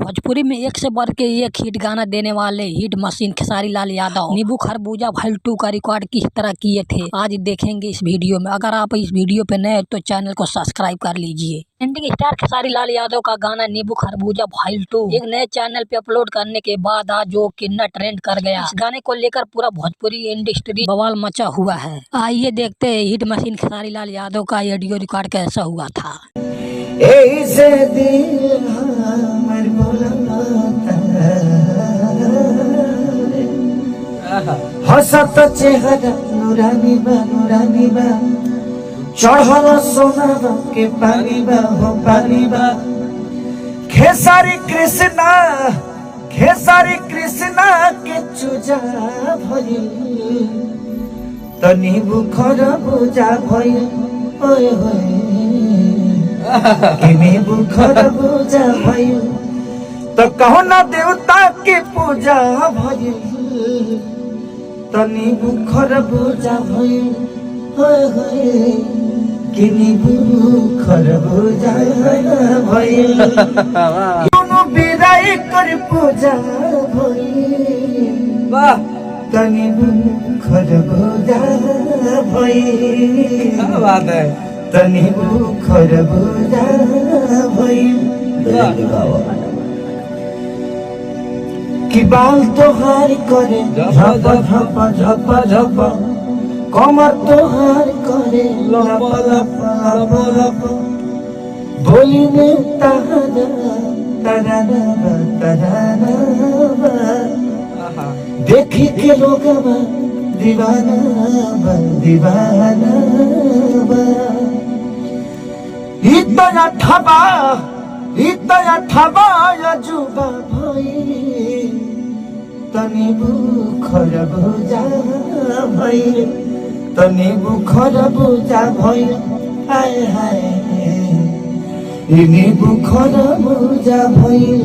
भोजपुरी में एक से बढ़ के एक हिट गाना देने वाले हिट मशीन खेसारी लाल यादव नींबू खरबूजा भाई 2 का रिकॉर्ड किस तरह किए थे आज देखेंगे इस वीडियो में। अगर आप इस वीडियो पे नए तो चैनल को सब्सक्राइब कर लीजिए। ट्रेंडिंग स्टार खेसारी लाल यादव का गाना नींबू खरबूजा भाई 2 एक नए चैनल पे अपलोड करने के बाद आज जो कितना ट्रेंड कर गया। इस गाने को लेकर पूरा भोजपुरी इंडस्ट्री बवाल मचा हुआ है। आइए देखते हैं हिट मशीन खेसारी लाल यादव का ऑडियो रिकॉर्ड कैसा हुआ था। हसत चेहरा नुरानी बा चढ़ल सोना के पानी बा हो पानी बा खेसारी कृष्णा के चूजा भइल तनी बुखर बुझा भइल ओए होए किने बुखर बुझा भइल तो कहो ना देवता के पूजा भइल तनी बुखर बुझा भइल होए होए किने बुखर बुझा भइल कोनो बिराई कर पूजा भइल वाह तनी बुखर बुझा भइल क्या बात है तनी बुखर बुझा भइल कि बाल तोहार करे झप झप झप झप कमर तोहार करे लप लप लप लप बोली में तहरा तराना देखी के लोग दीवाना इतना ठबा अजूबा भइल तनी बुखर बुझा भइल तनी बुखर बुझा भइल हाय हाय इनी बुखर बुझा भइल।